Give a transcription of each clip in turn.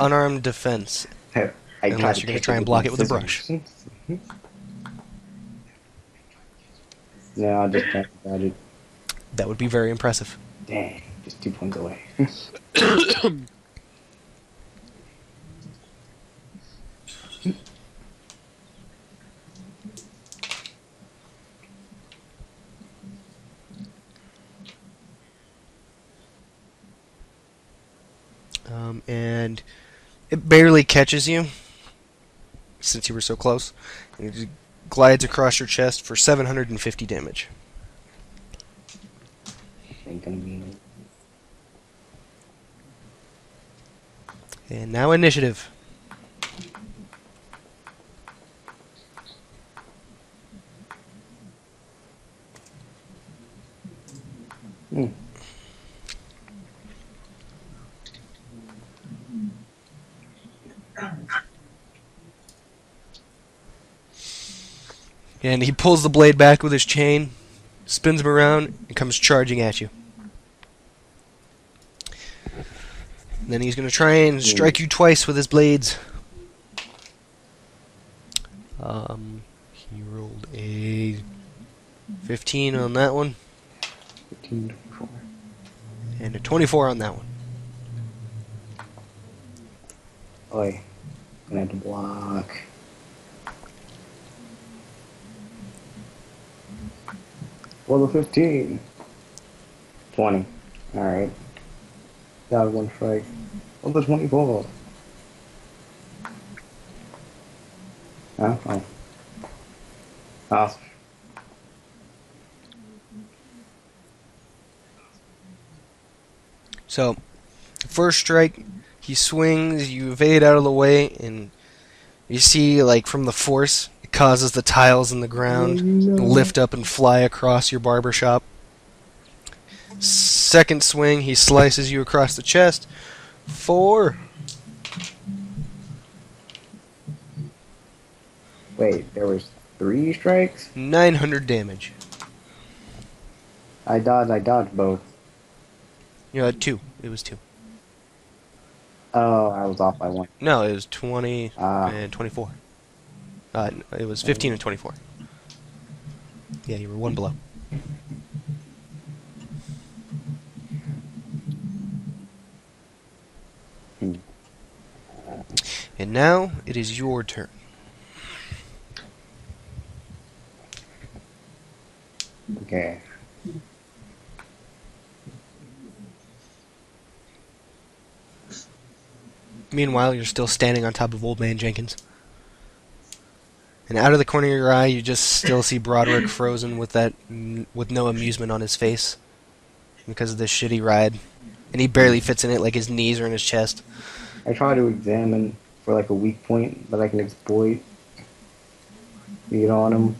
Unarmed defense, I tried unless to you're going to catch try it and with block my it with a brush. scissors. No, I just got it. That would be very impressive. Dang, just 2 points away. And it barely catches you, since you were so close. And it just glides across your chest for 750 damage. Ain't gonna be me. And now initiative. Hmm. And he pulls the blade back with his chain, spins him around, and comes charging at you. And then he's going to try and strike you twice with his blades. He rolled a 15 on that one, 15, 24. and a 24 on that one. Oi, gonna have to block. Well, the 15. 20. Alright. Got one strike. Well, the 24. Oh. Awesome. So, first strike, he swings, you evade out of the way, and you see, like, from the force, it causes the tiles in the ground to lift up and fly across your barber shop. Second swing, he slices you across the chest. 4. Wait, there was 3 strikes? 900 damage. I dodged both. You had 2. It was 2. Oh, I was off by 1. No, it was 20 Ah. and 24. It was 15 and 24. Yeah, you were 1 below. And now, it is your turn. Okay. Meanwhile, you're still standing on top of Old Man Jenkins. And out of the corner of your eye, you just still see Broderick frozen with no amusement on his face because of this shitty ride. And he barely fits in it, like his knees are in his chest. I try to examine for like a weak point that I can exploit. Beat on him.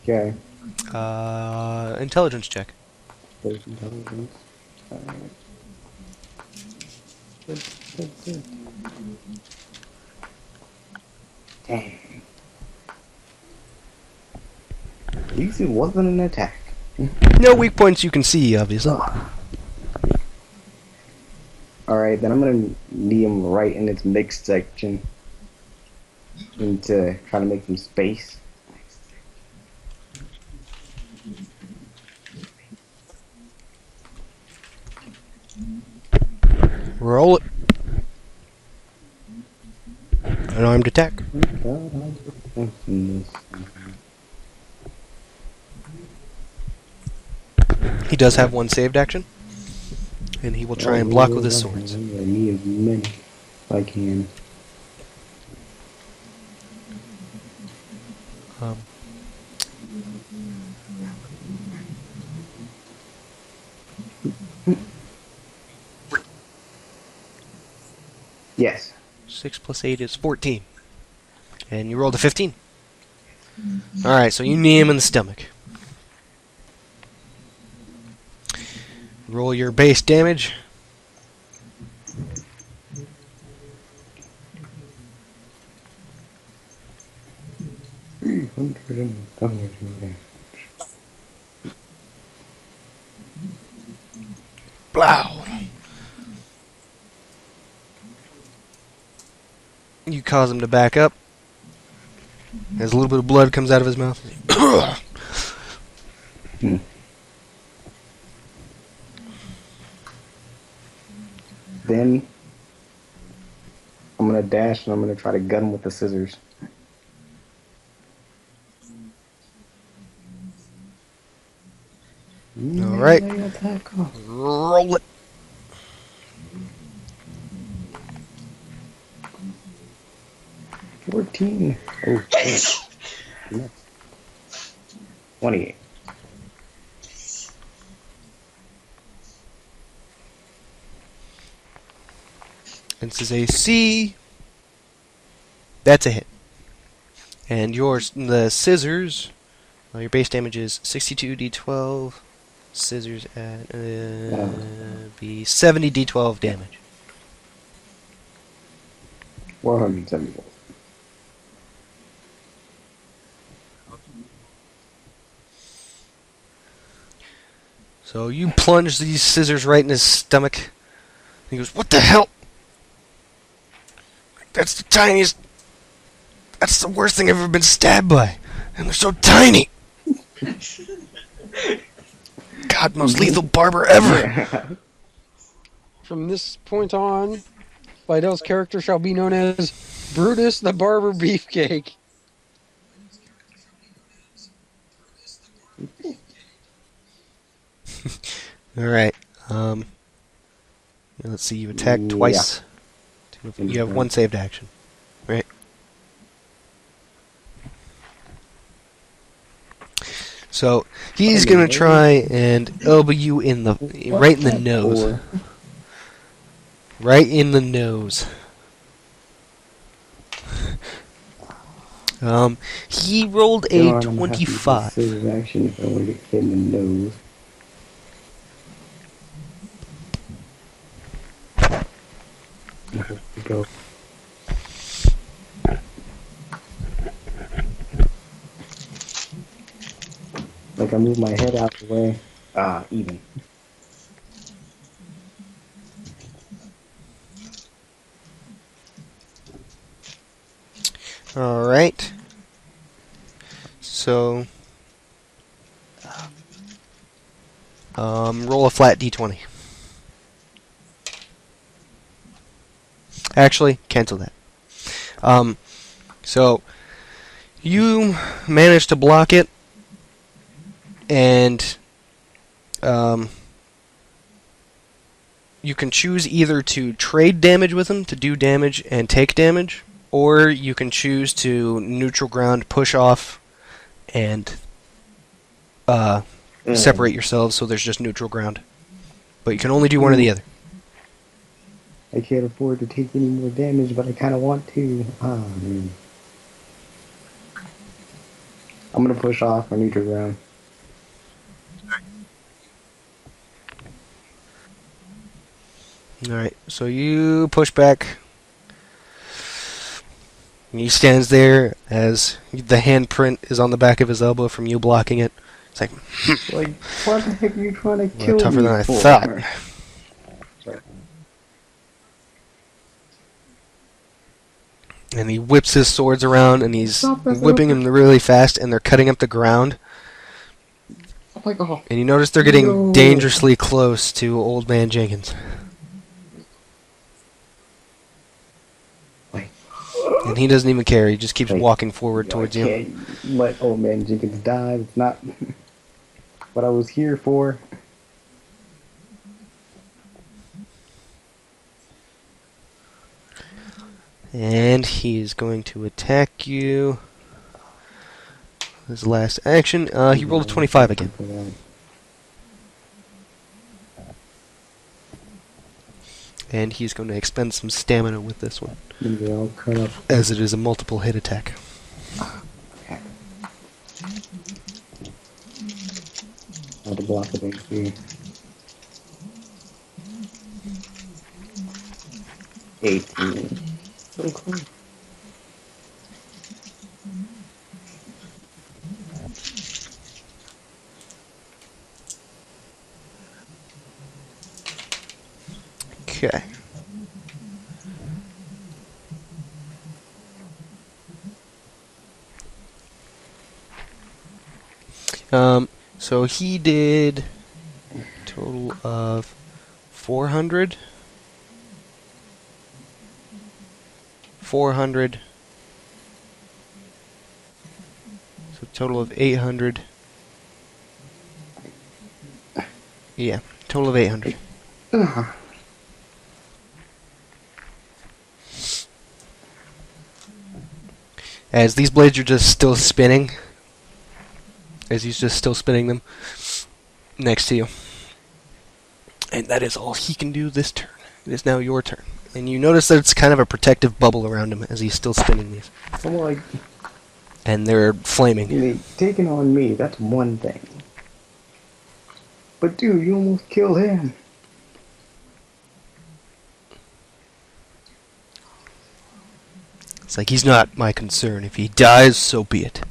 Okay. Intelligence check. There's intelligence. Alright. Good. Dang. At least it wasn't an attack. No weak points you can see, obviously. Alright, then I'm gonna knee him right in its mixed section. And to try to make some space. Roll it. An armed attack. He does have 1 saved action. And he will try and block with his swords. Knee as many if I can. Yes. 6 plus 8 is 14. And you rolled a 15. Alright, so you knee him in the stomach. Roll your base damage. Blow! You cause him to back up. As a little bit of blood comes out of his mouth. Then I'm gonna dash and I'm gonna try to gut him with the scissors. Alright. Roll it. $14. Oh, 28. And this is a C. That's a hit. And the scissors, well, your base damage is 62 d12. Scissors at be 70 d12 damage. 474. So you plunge these scissors right in his stomach. He goes, "What the hell? That's the tiniest. That's the worst thing I've ever been stabbed by. And they're so tiny. God, most lethal barber ever." From this point on, Liddell's character shall be known as Brutus the Barber Beefcake. Alright. Let's see, you attack twice. You have one saved action. Right? So, he's gonna try and elbow you in the right in the nose. Right in the nose. He rolled a 25. Action if I want to get hit in the nose. Go. Like I move my head out the way. Even. Alright. So, roll a flat d20. Actually, cancel that. So, you manage to block it, and you can choose either to trade damage with him, to do damage and take damage, or you can choose to neutral ground, push off, and separate yourselves so there's just neutral ground. But you can only do one or the other. I can't afford to take any more damage, but I kind of want to. Man. I'm gonna push off on neutral ground. Alright, so you push back. He stands there as the handprint is on the back of his elbow from you blocking it. It's like, Like, what the heck are you trying to kill me tougher than I for? thought. And he whips his swords around, and he's whipping them really fast, and they're cutting up the ground. Oh my god. And you notice they're getting No. dangerously close to Old Man Jenkins. Wait. And he doesn't even care. He just keeps Wait. walking forward towards I you. can't let Old Man Jenkins die. It's not what I was here for. And he is going to attack you. His last action. He rolled a 25 again. And he's going to expend some stamina with this one, Maybe I'll cut up. as it is a multiple hit attack. Okay. How to block it HP. 18. So cool. Okay. So he did total of 400. 400. So total of 800. Yeah, total of 800. As these blades are just still spinning. As he's just still spinning them next to you. And that is all he can do this turn. It is now your turn. And you notice that it's kind of a protective bubble around him as he's still spinning these. I'm like, And they're flaming. taking on me, that's one thing. But dude, you almost killed him. It's like, he's not my concern. If he dies, so be it.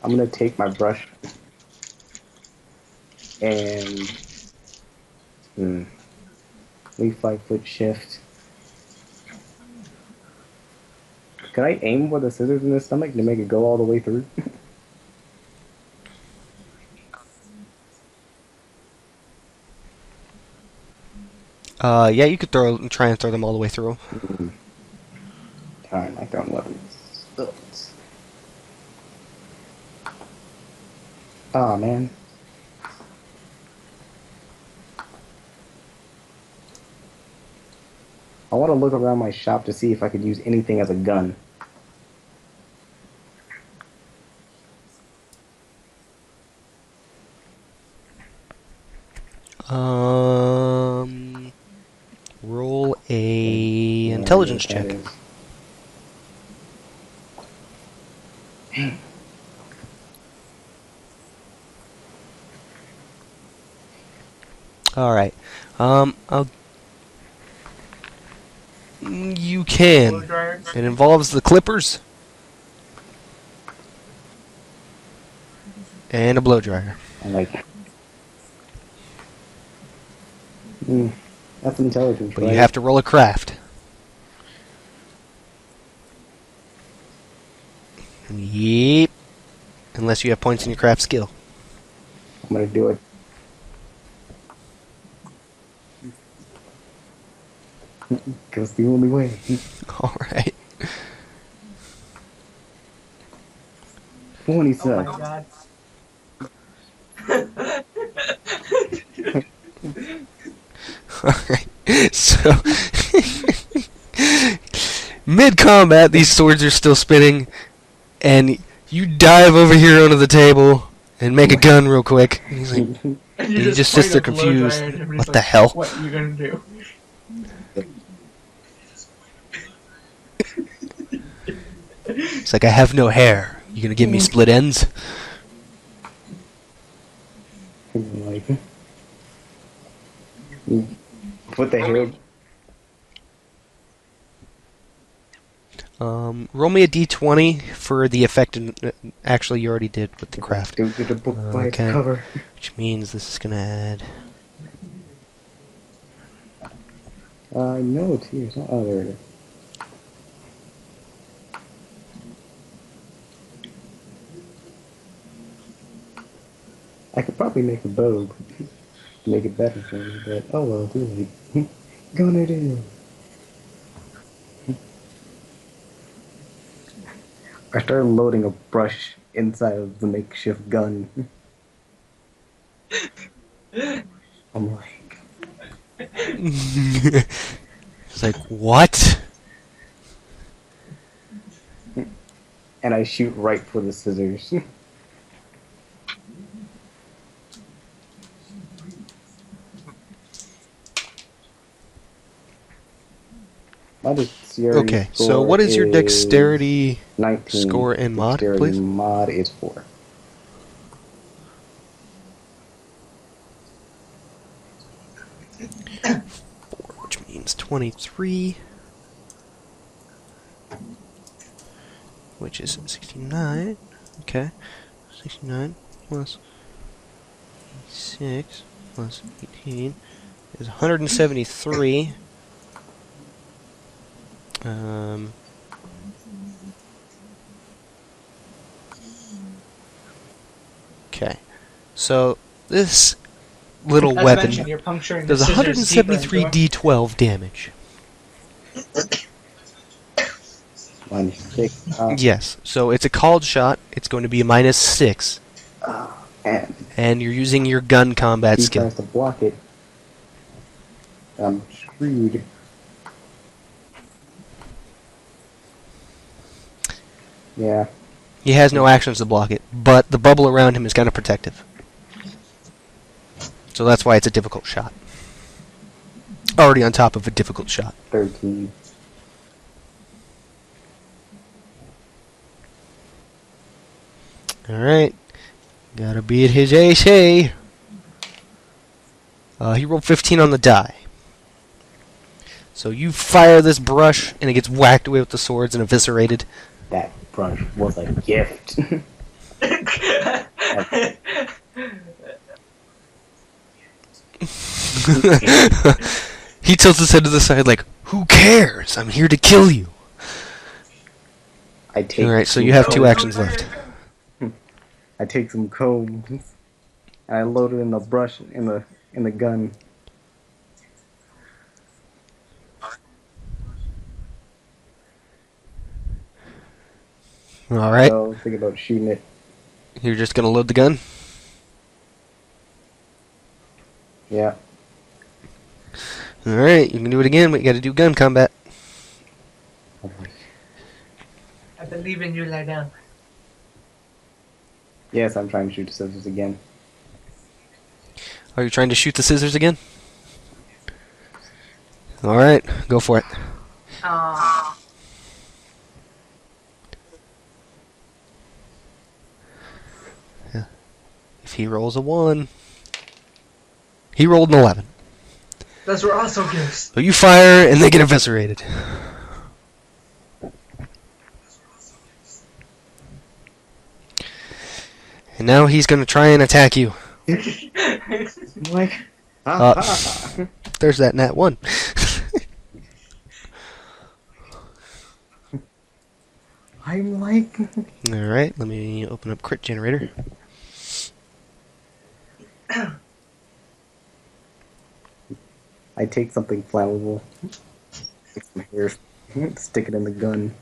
I'm gonna take my brush and leave 5-foot shift. Can I aim with the scissors in his stomach to make it go all the way through? Yeah, you could try and throw them all the way through. Alright, I found weapons. Oh man. I want to look around my shop to see if I could use anything as a gun. Roll a Yeah, intelligence that check. is. All right. You can. It involves the clippers and a blow dryer. I like. That's intelligence, But right? you have to roll a craft. Yep. Unless you have points in your craft skill. I'm gonna do it. Cause it's the only way. All right. 20 Oh my sucks. god. All right. So, mid combat, these swords are still spinning, and you dive over here onto the table and make a gun real quick. And he's like, And he just sits there point a blow dryer confused. at him and What he's the like, hell? What are you gonna do? It's like, I have no hair. You gonna give me split ends? Like, put the hair. Roll me a d20 for the effect. Actually, you already did with the craft, Go to the book by its Okay. cover. which means this is gonna add. No, it's here. It's not. Oh, there it is. I could probably make a bow to make it better for me, but oh well, too late. Gonna do. I started loading a brush inside of the makeshift gun. I'm like, It's like, what? and I shoot right for the scissors. My dexterity Okay, so score what is your is dexterity 19. score in mod, Dexterity please? mod is 4. Which means 23, which is 69. Okay, 69 plus 6 plus 18 is 173. Okay, so this little As weapon mentioned, you're puncturing the does scissors deeper 173 into d12 damage. One kick. Yes, so it's a called shot. It's going to be a -6, And and you're using your gun combat he skill. tries to block it. I'm screwed. Yeah. He has no actions to block it, but the bubble around him is kind of protective. So that's why it's a difficult shot. Already on top of a difficult shot. 13. Alright. Gotta beat his AC. He rolled 15 on the die. So you fire this brush, and it gets whacked away with the swords and eviscerated. That brush was a gift. He tilts his head to the side like, who cares? I'm here to kill you. I take Alright, so some you have 2 combs- actions left. I take some combs and I load it in the brush in the gun. Alright, So think about shooting it. you're just gonna load the gun? Yeah. Alright, you can do it again, but you gotta do gun combat. Oh my- I believe in you, lie down. Yes, I'm trying to shoot the scissors again. Are you trying to shoot the scissors again? Alright, go for it. Aww. If he rolls a 1. He rolled an 11. Those were also gifts. So you fire, and they get eviscerated. And now he's gonna try and attack you. Like, There's that nat 1. I'm like, Alright, let me open up crit generator. I take something flammable, take some hair, stick it in the gun.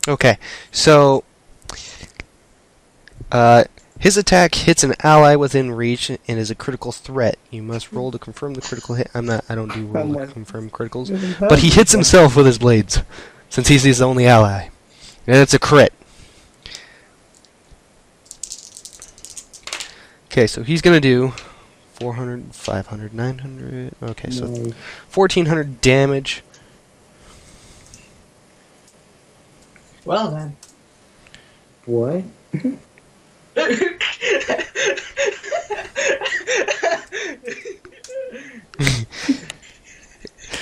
Okay, so his attack hits an ally within reach and is a critical threat. You must roll to confirm the critical hit. I don't do roll to confirm criticals, but he hits himself with his blades, since he's his only ally, and it's a crit. Okay, so he's gonna do 400, 500, 900. Okay, so No. 1400 damage. Well then. What?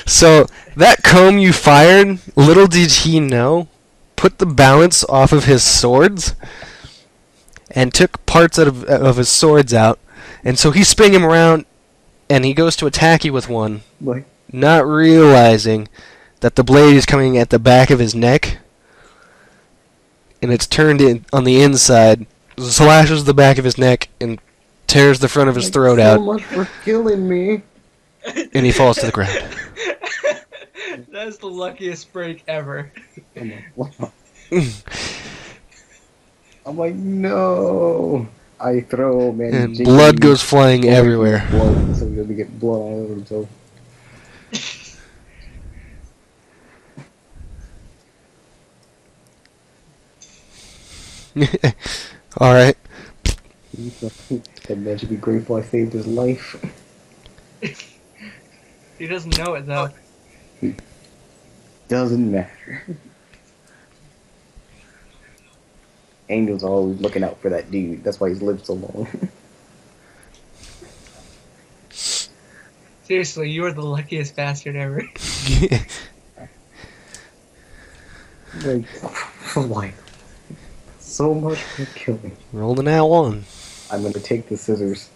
So that comb you fired, little did he know, put the balance off of his swords and took parts out of his swords out. And so he's spinning him around, and he goes to attack you with one, What? not realizing that the blade is coming at the back of his neck, and it's turned in on the inside, slashes the back of his neck, and tears the front of his Like, throat so out, much for killing me. and he falls to the ground. That's the luckiest break ever. I'm like, no. I throw, man. And Jenkins blood goes flying everywhere. Blood, so he doesn't get blood all over himself. Alright. That man should be grateful I saved his life. He doesn't know it though. Doesn't matter. Angel's always looking out for that dude. That's why he's lived so long. Seriously, you are the luckiest bastard ever. Like, for what? So much for killing. Roll the now one. I'm gonna take the scissors.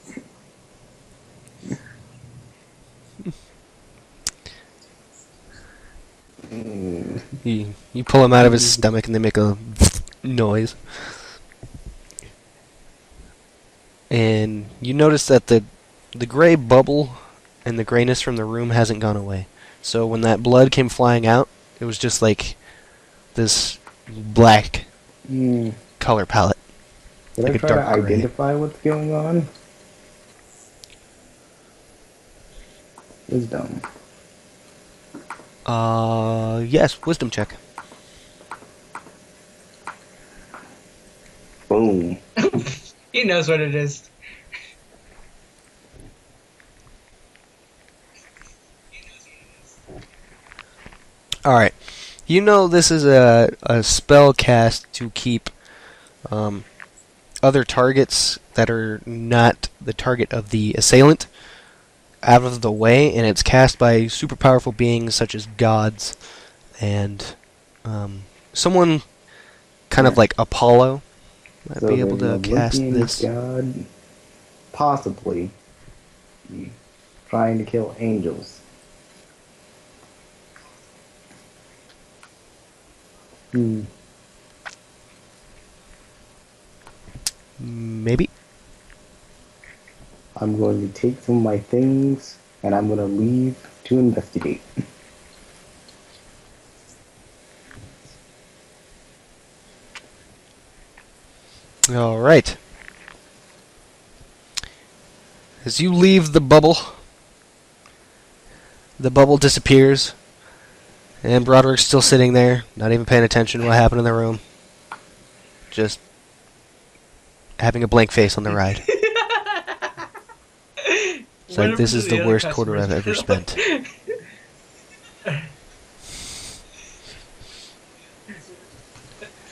You pull him out of his stomach and they make a noise. And you notice that the gray bubble and the grayness from the room hasn't gone away. So when that blood came flying out, it was just like this black Mm. color palette. Did Like I a try to dark gray. identify what's going on? Wisdom. Yes, wisdom check. Boom. He knows what it is. Alright. You know this is a spell cast to keep other targets that are not the target of the assailant out of the way, and it's cast by super powerful beings such as gods and someone kind of like Apollo might be able to there's an cast Olympian this. God, possibly trying to kill angels. Hmm. Maybe. I'm going to take some of my things and I'm going to leave to investigate. Alright. As you leave the bubble disappears, and Broderick's still sitting there, not even paying attention to what happened in the room. Just having a blank face on the ride. It's like, this is the worst quarter I've ever spent.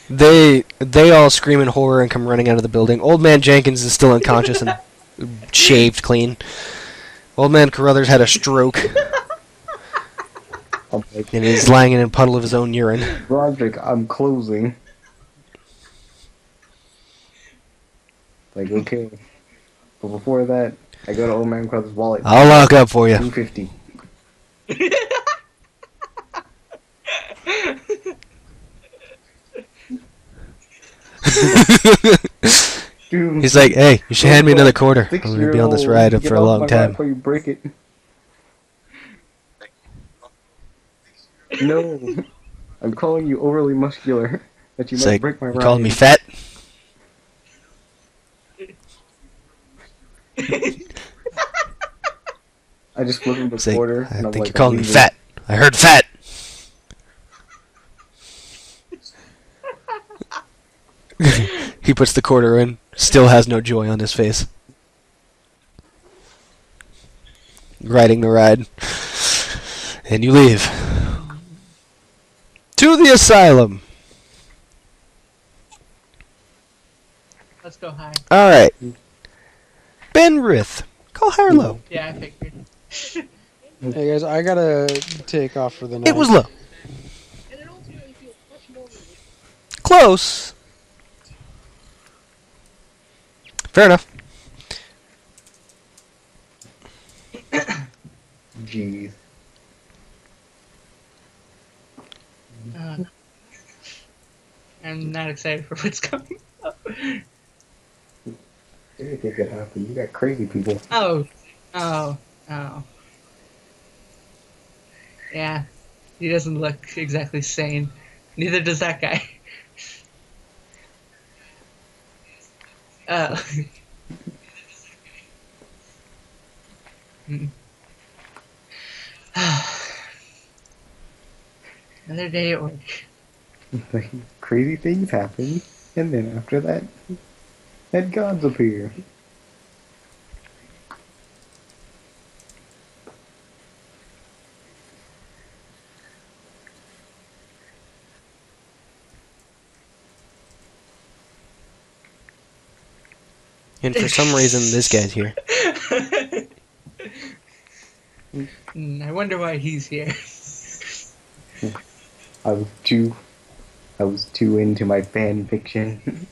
They all scream in horror and come running out of the building. Old Man Jenkins is still unconscious and shaved clean. Old Man Carruthers had a stroke I'm like, and he's lying in a puddle of his own urine. Roderick, I'm closing. Like, okay. But before that, I go to Old Man Crowder's wallet. I'll lock up for you. 250. Dude, He's like, hey, you should hand me another quarter. I'm going to be on this ride Get for a off long my ride time. Before you break it. No. I'm calling you overly muscular. That you It's might like, break my you ride. calling me fat? I just flip him the It's like, quarter. I and I'm think like, you're calling I'm me leaving. fat. I heard fat. He puts the quarter in, still has no joy on his face. Riding the ride. And you leave. To the asylum. Let's go high. Alright. Benrith. Call high or low. Yeah, I figured. Hey guys, I gotta take off for the night. It was low. Close. Fair enough. Jeez. I'm not excited for what's coming up. Anything could happen. You got crazy people. Oh. Yeah. He doesn't look exactly sane. Neither does that guy. Oh. Another day at work. Like, crazy things happen. And then after that, gods appear. And for some reason, this guy's here. I wonder why he's here. I was too into my fan fiction.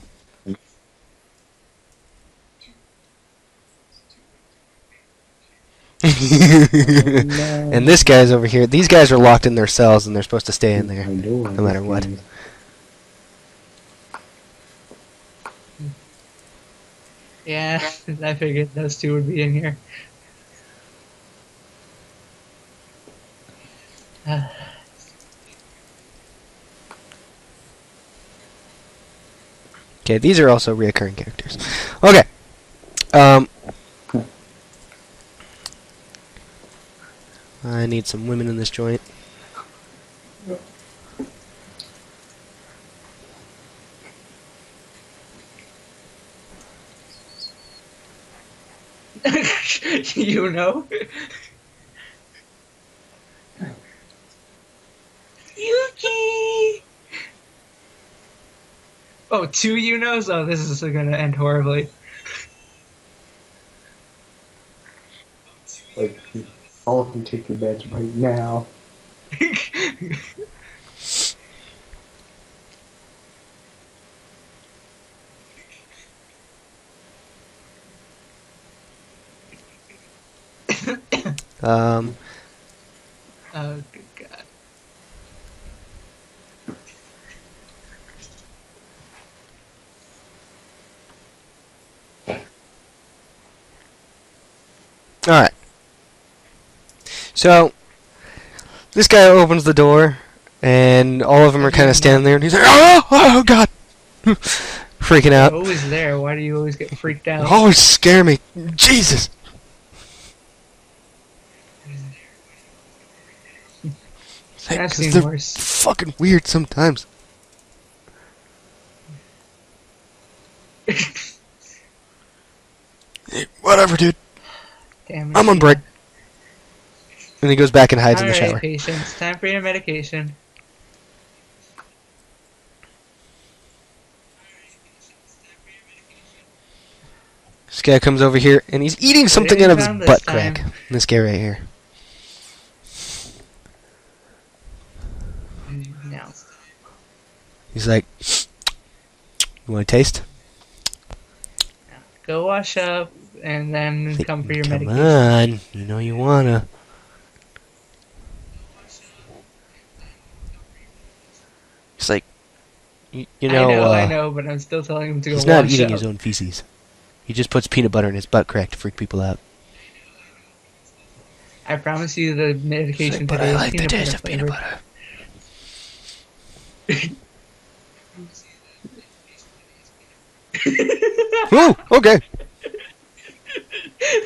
And this guy's over here. These guys are locked in their cells, and they're supposed to stay in there, no matter what. Yeah, I figured those two would be in here. Okay, these are also reoccurring characters. Okay. I need some women in this joint. You know? Yuki! Oh, two you knows? Oh, this is gonna end horribly. Like, all of them take your beds right now. Um, Oh, good God. Alright. So, this guy opens the door, and all of them are kind of standing there, and he's like, oh God! Freaking out. You're always there. Why do you always get freaked out? Always scare me. Jesus! It's like, I've 'cause seen they're worse. fucking weird sometimes. Hey, whatever, dude. Damn I'm on it. break. And he goes back and hides in the Alright, shower. patience. Time for your medication. This guy comes over here, and he's eating something out of his found this butt time. crack. This guy right here. No. He's like, you want to taste? Go wash up and then come for your Come medication. on, you know you wanna. He's like, you know, I know, but I'm still telling him to go he's wash not eating up. his own feces. He just puts peanut butter in his butt crack to freak people out. I promise you the He's medication like, but today I is like the peanut taste butter of peanut flavored. butter. Ooh, okay.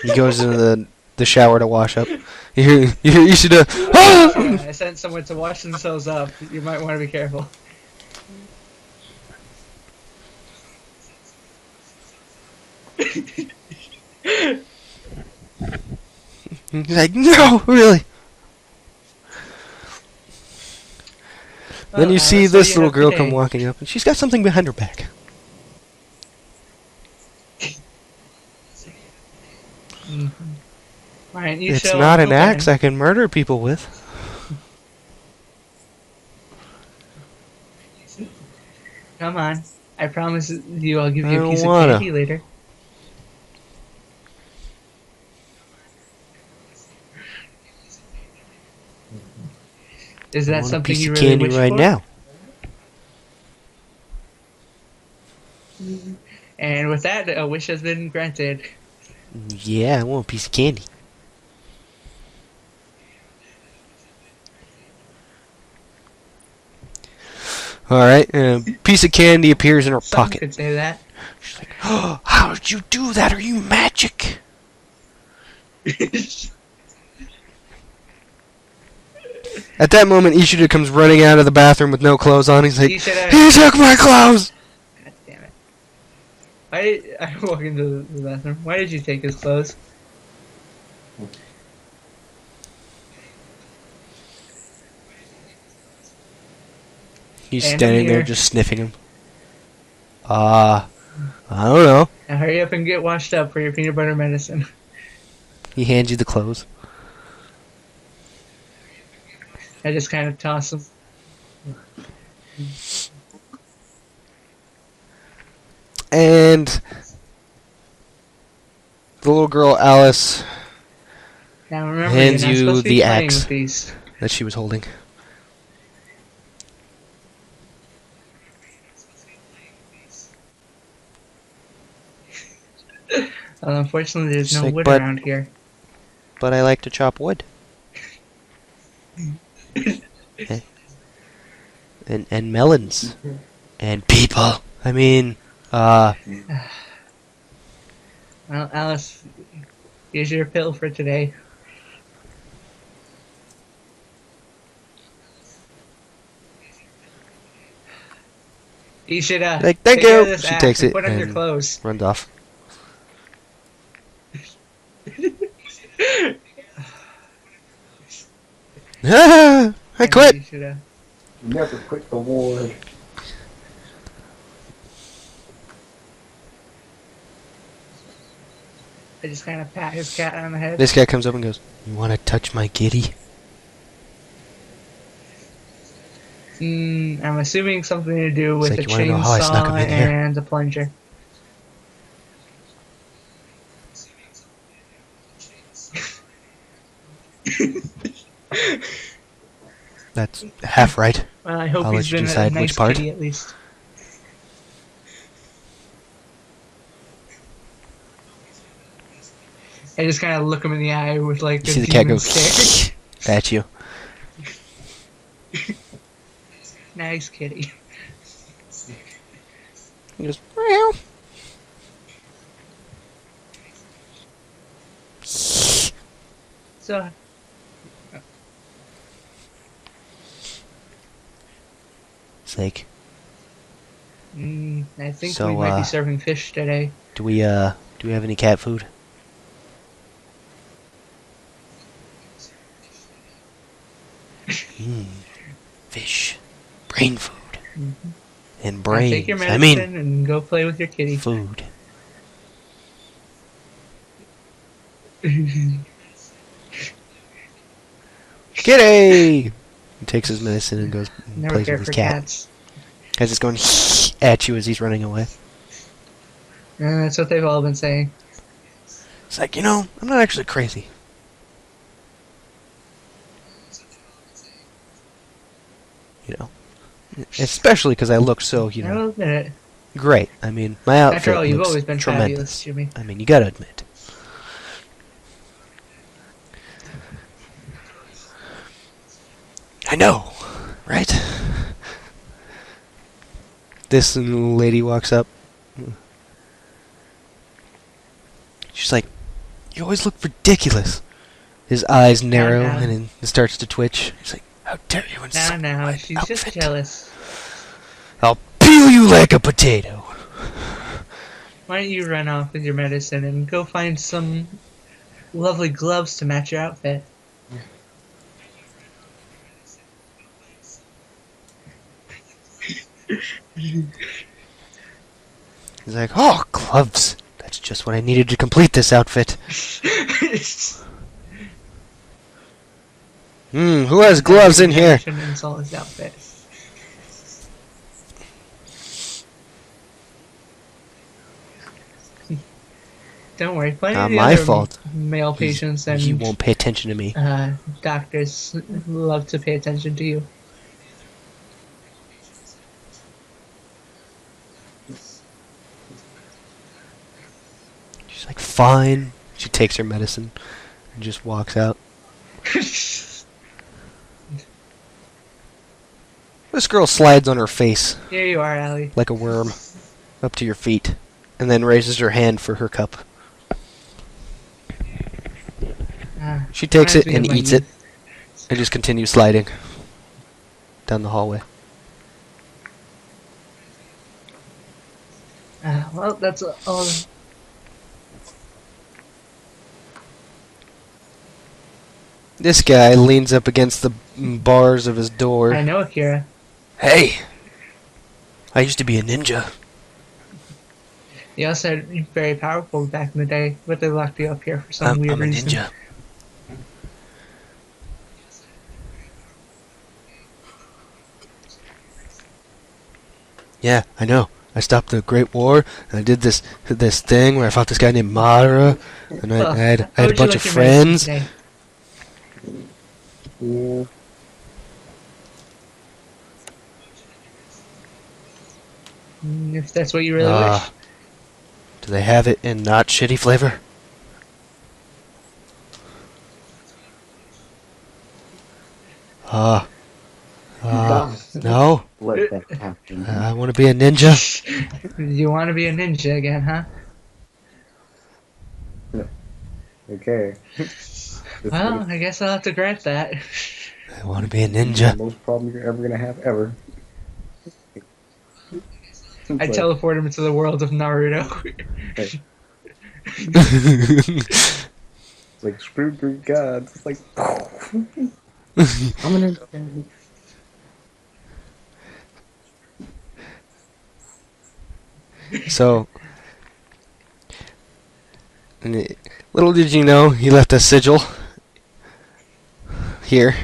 He goes into the shower to wash up. You should I sent someone to wash themselves up. You might want to be careful. He's like, no, really. Then you see that's what this you little have girl today. come walking up, and she's got something behind her back. Ryan, you It's show not an open. axe I can murder people with. Come on. I promise you I'll give I you a don't piece wanna. of candy later. Is I that want a something piece you of really candy wish right for? now. And with that, a wish has been granted. Yeah, I want a piece of candy. Alright, and a piece of candy appears in her Some pocket. could say that. She's like, oh, how did you do that? Are you magic? At that moment, Ishida comes running out of the bathroom with no clothes on. He's like, Ishida. he took my clothes! I walk into the bathroom. Why did you take his clothes? He's And I'm standing there here. just sniffing him. I don't know. Now hurry up and get washed up for your peanut butter medicine. He hands you the clothes. I just kind of toss him. And the little girl Alice Now remember, hands you're not you supposed to be the playing axe. with these. that she was holding. Unfortunately, there's She's no like, wood "But- around here. But I like to chop wood. and melons. And people. I mean, Well, Alice, here's your pill for today. You should Like, thank take care of you. this She axe takes and it put on your and- clothes. runs off. I quit. You should, Never quit the war. I just kind of pat his cat on the head. This guy comes up and goes, "You want to touch my kitty?" I'm assuming something to do with like, a "You wanna know how I snuck him chainsaw in here?" and a plunger. That's half right. Well, I hope I'll he's let you been a decide nice which part. kitty at least. I just kind of look him in the eye with like You a see the cat demon go stare. at you. Nice kitty. He goes, "Meow." So, It's like, I think So, we might be uh, serving fish today. do we have any cat food? Fish, brain food, and Now brains. take your I medicine mean, and go play with your kitty. food. Kitty! He takes his medicine and goes and Never plays care with for his cat. cats. As it's going at you as he's running away. That's what they've all been saying. It's like, I'm not actually crazy. Especially because I look so, I will admit it. great. I mean, my outfit After all, you've looks always been tremendous. fabulous, Jimmy. I mean, you gotta admit. I know, right? This lady walks up. She's like, "You always look ridiculous." His eyes narrow Now. and he starts to twitch. He's like, "How dare you insult Now, my she's outfit? just jealous. I'll peel you like a potato." Why don't you run off with your medicine and go find some lovely gloves to match your outfit? He's like, "Oh, gloves. That's just what I needed to complete this outfit." Who has gloves in here? Shouldn't insult his outfit. Don't worry, plenty Not of the my other fault. male patients and He won't pay attention to me. doctors love to pay attention to you. She's like, "Fine." She takes her medicine and just walks out. This girl slides on her face Here you are, Allie. like a worm up to your feet and then raises her hand for her cup. She takes it Reminds me and of my eats it youth. and just continues sliding down the hallway. Well, that's all. This guy leans up against the bars of his door. I know, Akira. Hey! I used to be a ninja. You also said you're very powerful back in the day, but they locked you up here for some weird I'm a reason. ninja. Yeah, I know. I stopped the Great War, and I did this thing where I fought this guy named Madara, and Well, I had how a would you bunch like of your medicine friends. today? Yeah. If that's what you really wish. Do they have it in not shitty flavor? No. Let that happen. I want to be a ninja. You want to be a ninja again, huh? Okay. Well, I guess I'll have to grant that. I want to be a The ninja. most problem you're ever gonna have ever. I teleport him into the world of Naruto. It's like screw Greek gods. It's like I'm gonna. So, little did you know, he left a sigil here.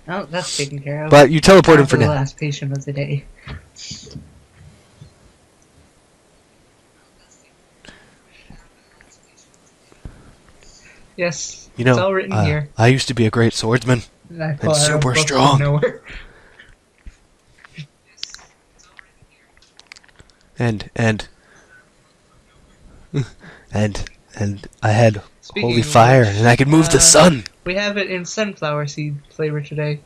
Oh, that's taken care of. But you teleport him Now for the now. last patient of the day. Yes, You know, it's all written here. I used to be a great swordsman. I pull out a super book from strong. nowhere. And I had Speaking holy of fire, which, and I could move the sun. We have it in sunflower seed flavor today.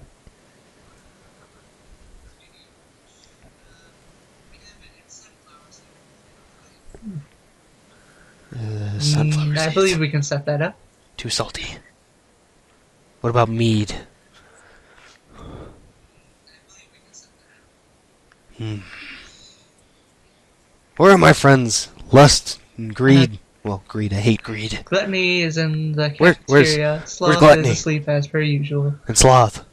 Sunflower I seeds. believe we can set that up. Too salty. What about mead? Where are my friends? Lust and greed. Well, greed. I hate greed. Gluttony is in the Where's cafeteria. Sloth Gluttony? is asleep as per usual. And sloth.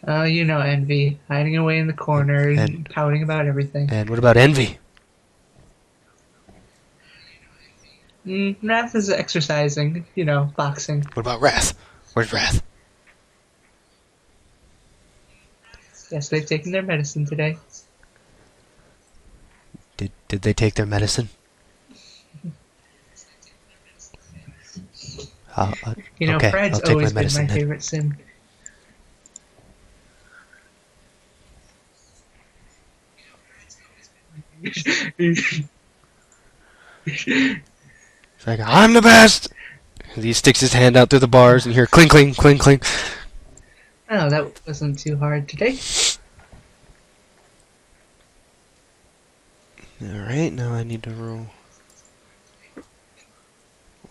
You know Envy, hiding away in the corner and And- pouting about everything. And what about envy? Wrath is exercising, you know, boxing. What about wrath? Where's wrath? Yes, they've taken their medicine today. Did they take their medicine? You know, okay, Fred's I'll take my always been medicine my then. favorite sin. It's like, I'm the best! And he sticks his hand out through the bars and you hear clink, clink, clink, clink. Oh, that wasn't too hard today. Alright, now I need to roll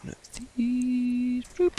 one of these. Boop.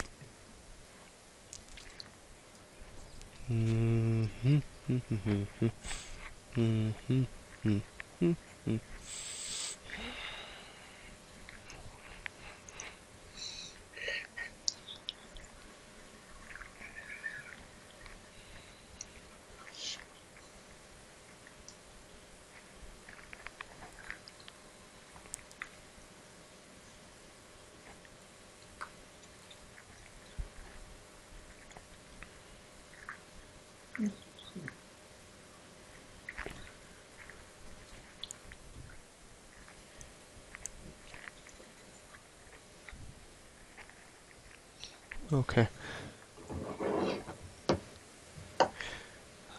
Okay.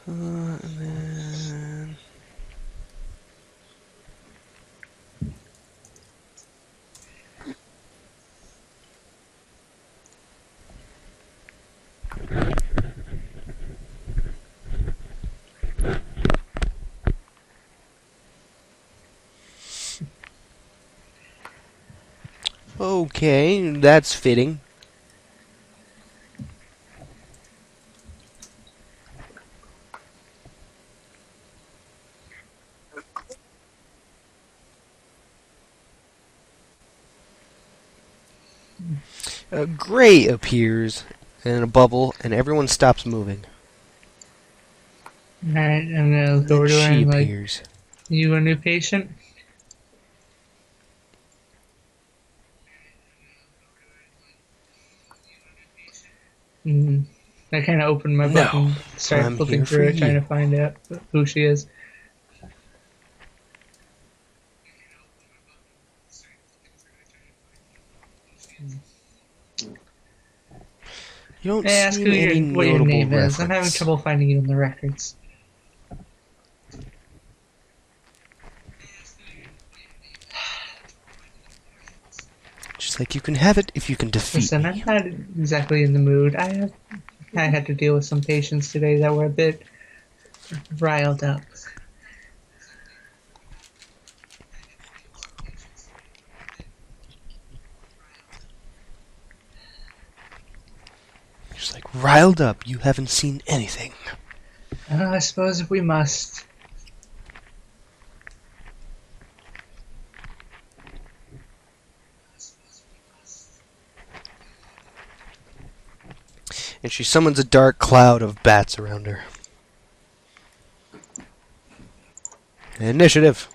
And then... Okay, that's fitting. A gray appears in a bubble, and everyone stops moving. Alright, I'm gonna And go over then to her she and like, appears. you a new patient? I kind of opened my book No, and started I'm flipping here for through it, trying you. to find out who she is. You don't Hey, ask seem any what your notable name is. I'm having reference. trouble finding you in the records. She's like, you can have it if you can defeat Listen, me. I'm not exactly in the mood. I had to deal with some patients today that were a bit riled up. She's like, riled up. You haven't seen anything. I suppose if we must. And she summons a dark cloud of bats around her. Initiative.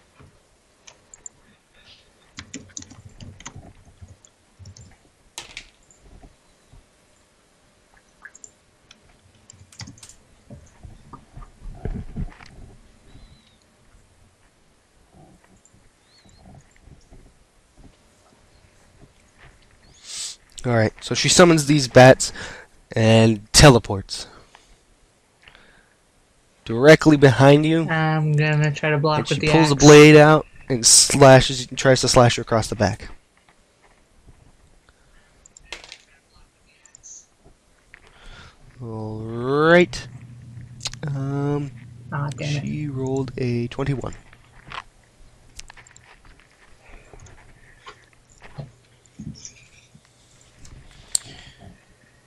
Alright, so she summons these bats and teleports. Directly behind you, I'm gonna try to block and with she the pulls a axe. blade out and tries to slash you across the back. Alright. Ah, damn it. She rolled a 21.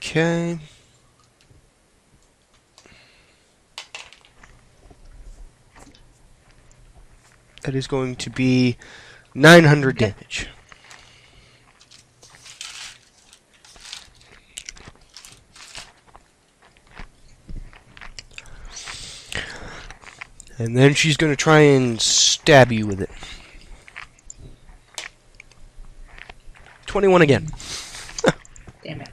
Okay. That is going to be 900 Okay. damage. And then she's going to try and stab you with it. 21 again. Damn it.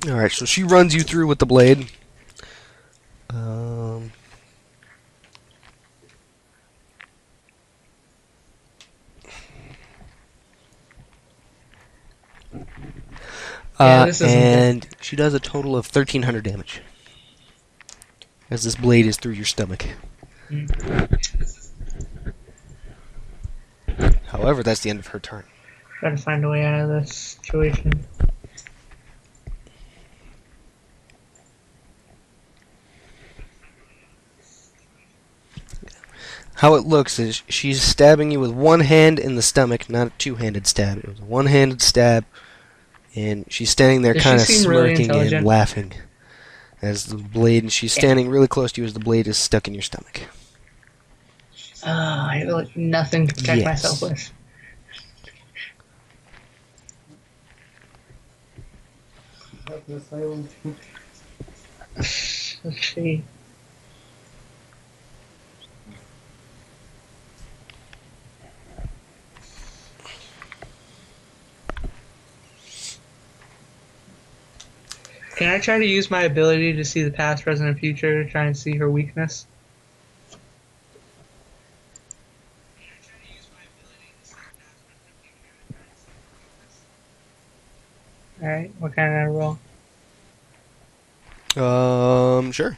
Alright, so she runs you through with the blade. This isn't and she does a total of 1,300 damage. As this blade is through your stomach. However, that's the end of her turn. Gotta find a way out of this situation. How it looks is she's stabbing you with one hand in the stomach, not a two-handed stab. It was a one-handed stab, and she's standing there Does kind of she seem really smirking and intelligent? laughing as the blade, and she's standing really close to you as the blade is stuck in your stomach. I have like nothing to protect Yes. myself with. Let's see. Can I try to use my ability to see the past, present, and future to try and see her weakness? Alright, what kind of roll? Sure.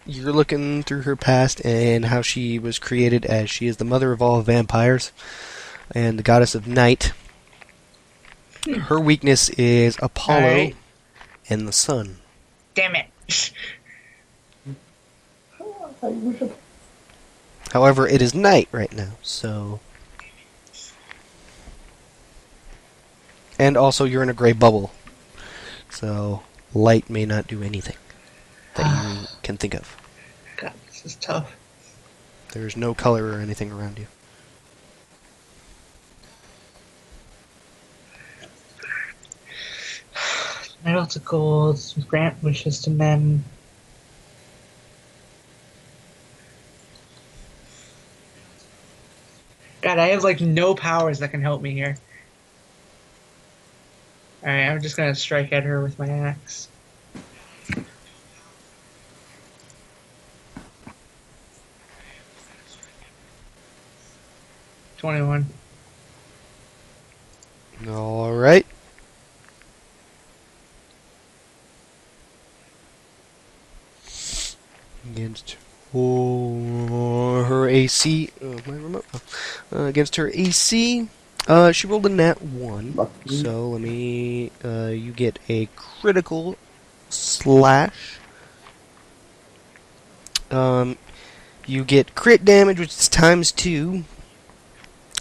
You're looking through her past and how she was created as she is the mother of all vampires and the goddess of night. Her weakness is Apollo Alright. and the sun. Damn it! However, it is night right now, so... And also, you're in a gray bubble. So, light may not do anything that you can think of. God, this is tough. There's no color or anything around you. Metal to gold, grant wishes to men. God, I have like no powers that can help me here. Alright, I'm just gonna strike at her with my axe. $21. Alright. Against her AC. My remote. Against her AC. She rolled a nat 1. Lucky. So let me. You get a critical slash. You get crit damage, which is times 2.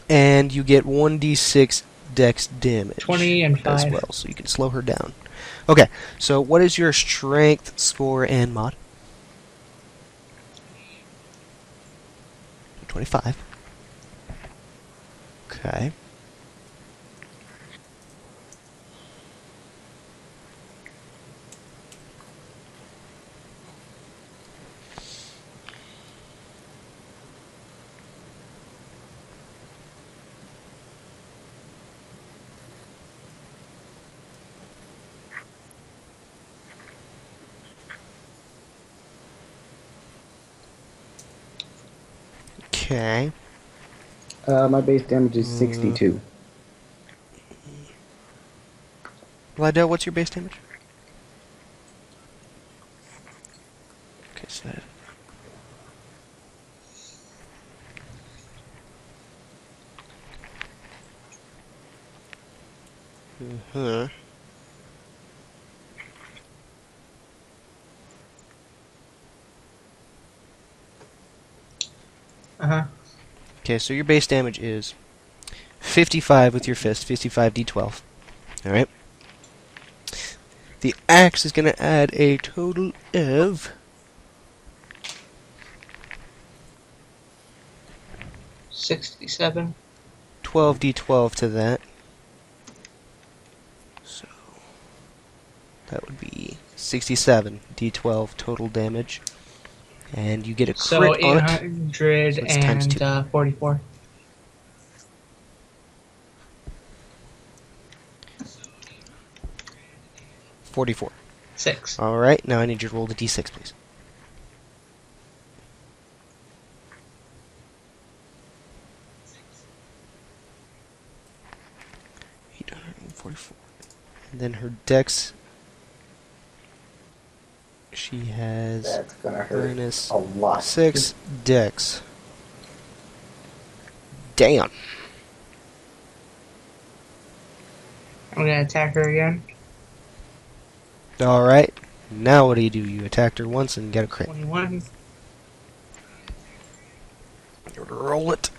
And you get 1d6 dex damage 20 and as 5. well, so you can slow her down. Okay, so what is your strength score and mod? 25. Okay. Okay. My base damage is 62. Lydell, what's your base damage? Okay, so that... Uh-huh. Uh-huh. Okay, so your base damage is 55 with your fist, 55 d12. Alright? The axe is going to add a total of 67. 12d12 to that. So that would be 67 d12 total damage. And you get a crit So on it. So it's times 2. 844. $44. 6. Alright, now I need you to roll the d6, please. $844. And then her dex, she has That's gonna hurt minus a lot. 6 dex. Damn. I'm gonna attack her again. Alright, now what do? You attacked her once and get a crit. 21. Roll it.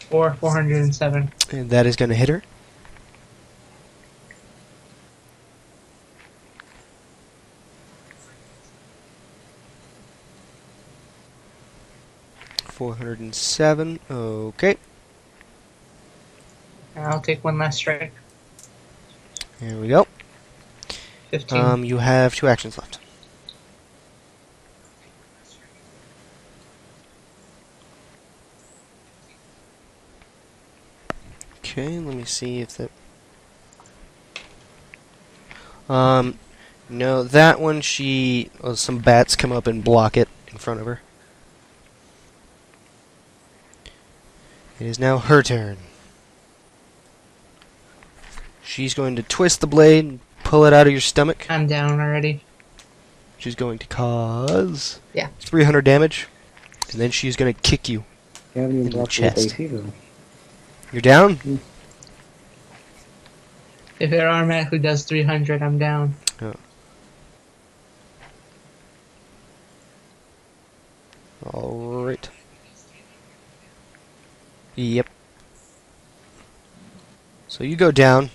Or 407. And that is going to hit her. $407. Okay. I'll take one last strike. Here we go. 15. You have 2 actions left. Okay, let me see if that... no, that one some bats come up and block it in front of her. It is now her turn. She's going to twist the blade and pull it out of your stomach. I'm down already. She's going to cause... Yeah. 300 damage. And then she's going to kick you. You haven't even In the blocked with chest. AC though. You're down? If it automatically does 300, I'm down. Oh. Alright. Yep. So you go down.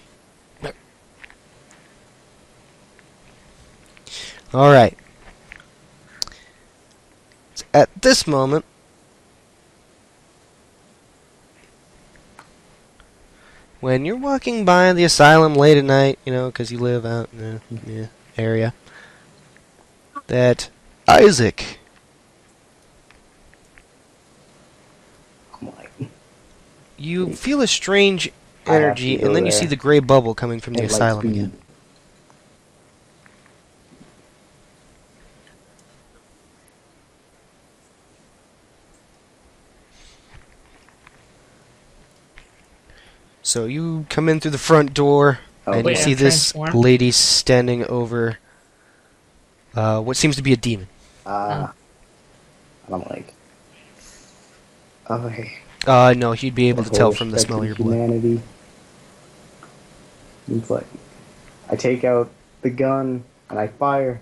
Alright. At this moment, when you're walking by the asylum late at night, you know, because you live out in the area, that Isaac, I'm like, you feel a strange I have to energy, go and then you there. see the gray bubble coming from the at light asylum speed. again. So you come in through the front door, Oh, and wait, you boy. see I'm this transformed? lady standing over what seems to be a demon. And I'm like, oh, hey. No, you'd be able to tell from the smell of your blood. Humanity. It's like, I take out the gun and I fire.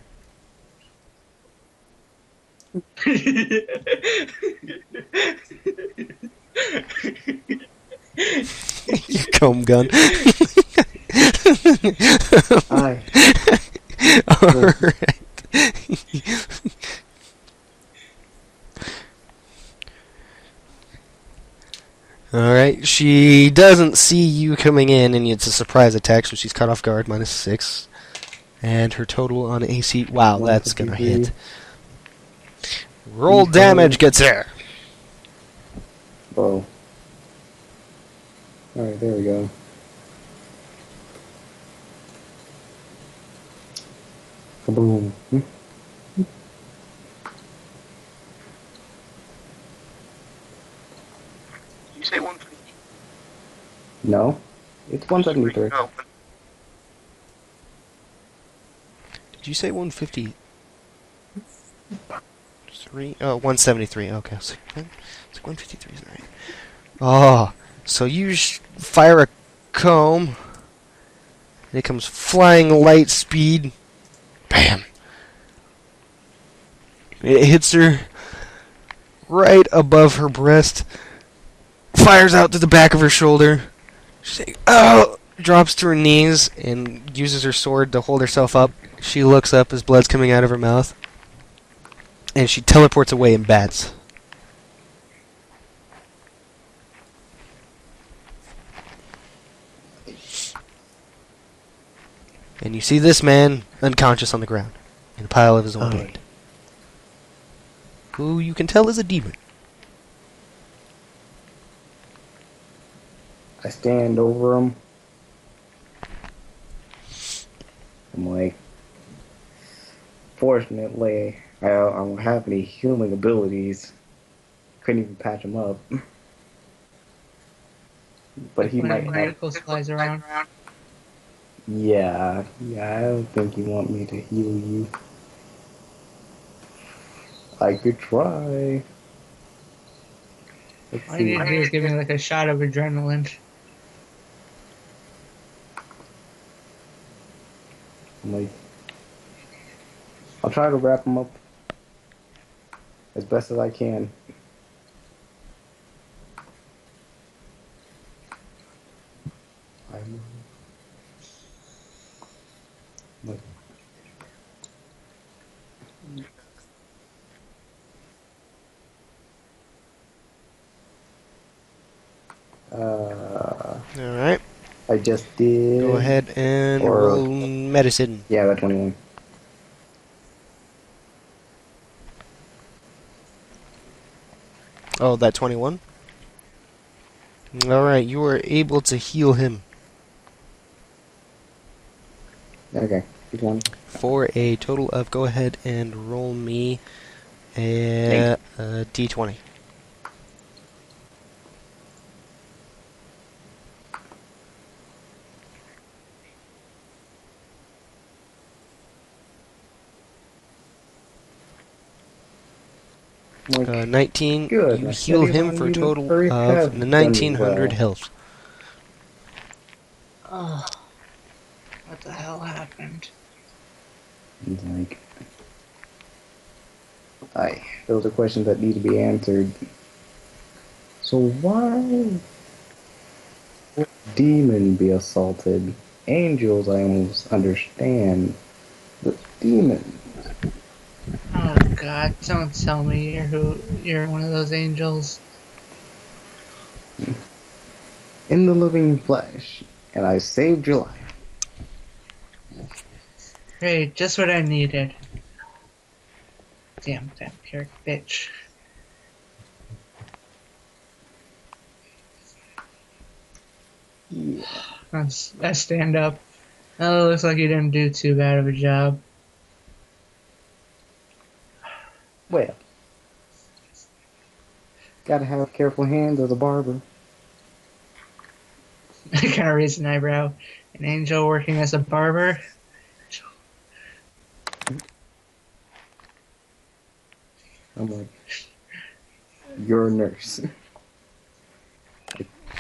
Your comb gun. I Alright. Alright, she doesn't see you coming in, and it's a surprise attack, so she's caught off guard, -6. And her total on AC, wow, that's gonna hit. Roll damage gets her. Whoa. Alright, there we go. Kaboom. You say 150? No. It's 173. No. Did you say 153? Oh, 173. Okay, so 153 isn't right. Oh, so you fire a comb, and it comes flying light speed. Bam! It hits her right above her breast, fires out to the back of her shoulder. She's like, oh! Drops to her knees and uses her sword to hold herself up. She looks up as blood's coming out of her mouth, and she teleports away in bats. And you see this man unconscious on the ground in a pile of his own blood, who you can tell is a demon. I stand over him. I'm like, fortunately, I don't have any healing abilities. Couldn't even patch him up. But he When might have. miracles flies around. Yeah, I don't think you want me to heal you. I could try. Let's All you need to do is give me like a shot of adrenaline. I'm like, I'll try to wrap him up as best as I can. I'm like, Alright, I just did. go ahead and Or- roll medicine. Yeah, that 21. Oh, that 21? Alright, you are able to heal him Okay, keep going. for a total of, go ahead and roll me a d20. I'm like, 19, Good, you I heal said him you for a wanted total to have of done 1900 well. health. Oh, what the hell happened? He's like, those are questions that need to be answered. So why Demon be assaulted. Angels, I almost understand. But demon. Oh God! Don't tell me you're one of those angels. In the living flesh. And I saved your life. Great, just what I needed. Damn vampiric bitch. Yeah. I stand up. Oh, looks like you didn't do too bad of a job. Well. Gotta have careful hands as a barber. I kind of raised an eyebrow. An angel working as a barber? I'm like, you're a nurse.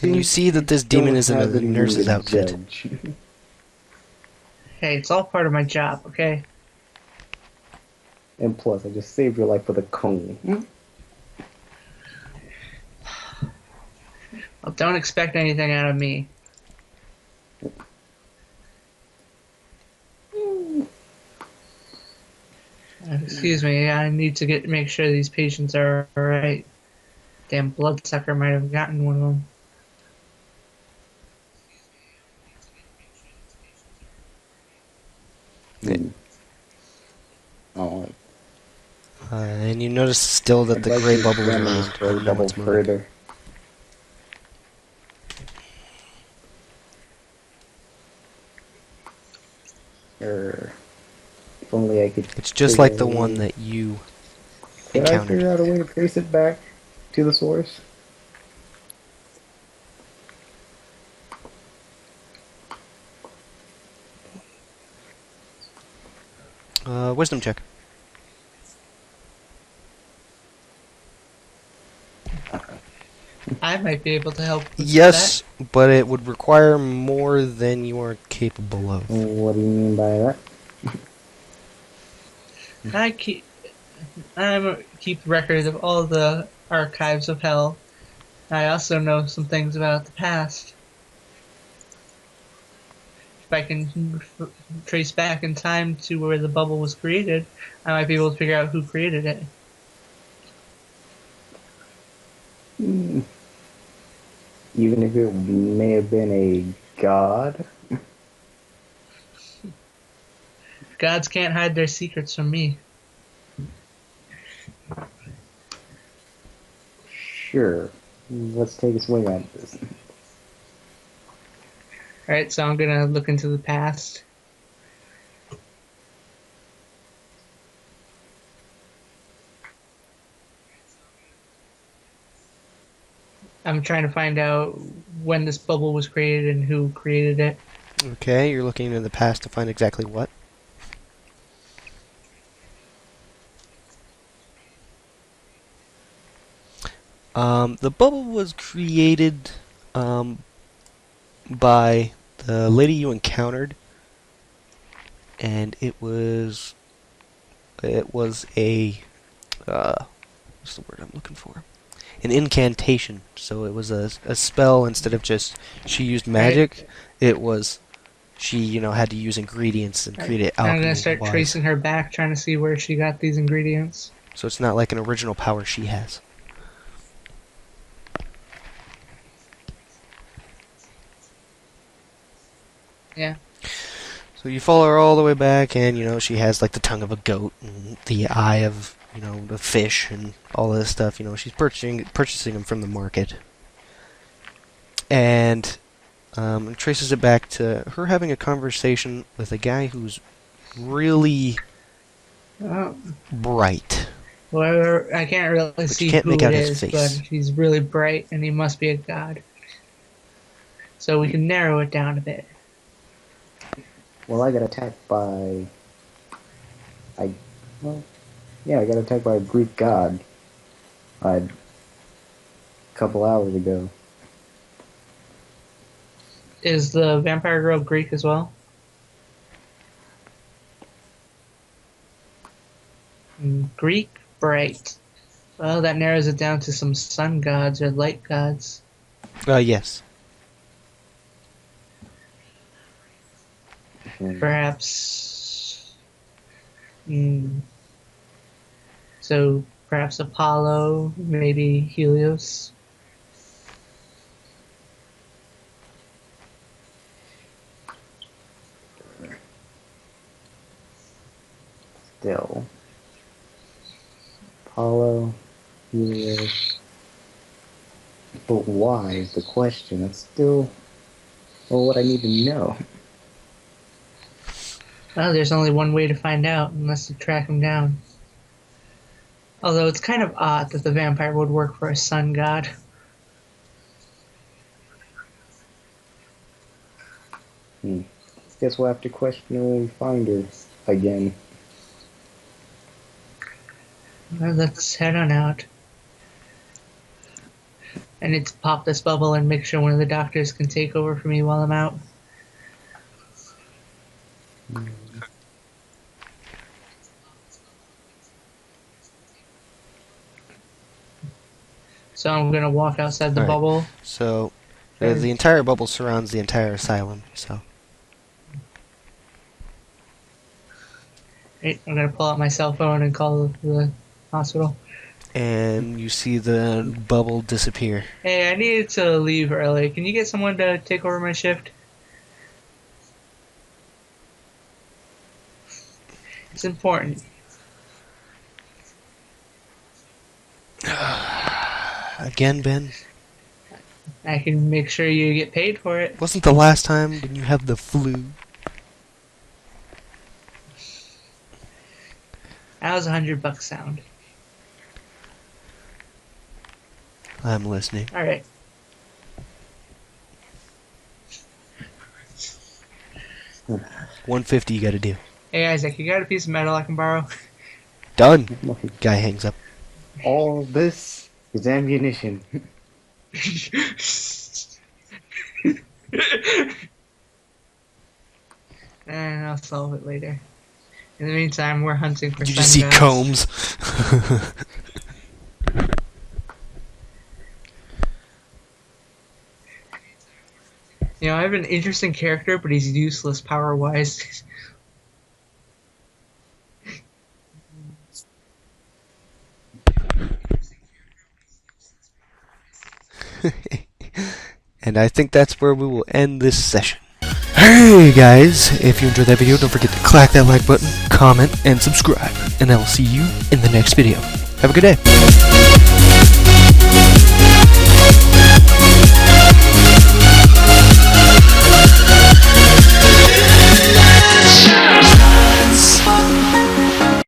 And you see that this demon is in a nurse's outfit. Judge. Hey, it's all part of my job, okay? And plus, I just saved your life with a cone. Well, don't expect anything out of me. Excuse me, I need to make sure these patients are alright. Damn bloodsucker might have gotten one of them. Oh, And you notice still that the I'd like gray to bubble is examine around. this for I a don't know double what's moving. further. If only I could. It's just like the one that you Could I encountered. figure out a way to trace it back to the source? Wisdom check. I might be able to help with Yes, but it would require more than you are capable of. What do you mean by that? that. I keep records of all the archives of hell. I also know some things about the past. If I can trace back in time to where the bubble was created, I might be able to figure out who created it. Even if it may have been a god? Gods can't hide their secrets from me. Sure. Let's take a swing at this. Alright, so I'm gonna look into the past. I'm trying to find out when this bubble was created and who created it. Okay, you're looking into the past to find exactly what. The bubble was created by the lady you encountered, and it was a what's the word I'm looking for? An incantation. So it was a spell instead of just she used magic. It was she had to use ingredients and create it I'm alchemy. gonna start tracing her back, trying to see where she got these ingredients. So it's not like an original power she has. Yeah. So you follow her all the way back, and she has like the tongue of a goat and the eye of the fish and all this stuff. She's purchasing them from the market, and it traces it back to her having a conversation with a guy who's really Oh. bright. Well, I can't really see you can't who make it out his is, face. but he's really bright and he must be a god. So we can narrow it down a bit. Well, I got attacked by... I got attacked by a Greek god a couple hours ago. Is the vampire girl Greek as well? Greek, bright. Well, that narrows it down to some sun gods or light gods. Yes. Perhaps. So perhaps Apollo, maybe Helios. Still. Apollo, Helios. But why is the question? That's still what I need to know. Well, there's only one way to find out, unless you track him down. Although it's kind of odd that the vampire would work for a sun god. Guess we'll have to question her when we find her again. Well, let's head on out. I need to pop this bubble and make sure one of the doctors can take over for me while I'm out. So I'm gonna walk outside the Alright. bubble. So, the entire bubble surrounds the entire asylum, so... Right, I'm gonna pull out my cell phone and call the hospital. And you see the bubble disappear. Hey, I needed to leave early. Can you get someone to take over my shift? It's important. Again, Ben? I can make sure you get paid for it. Wasn't the last time when you have the flu? That was $100 sound. I'm listening. Alright. $150 you gotta do. Hey Isaac, you got a piece of metal I can borrow? Done! Guy hangs up. All this is ammunition. And I'll solve it later. In the meantime, we're hunting for Did you sun just see gods. Combs? You know, I have an interesting character, but he's useless power-wise. And I think that's where we will end this session. Hey guys, if you enjoyed that video, don't forget to clack that like button, comment, and subscribe. And I will see you in the next video. Have a good day.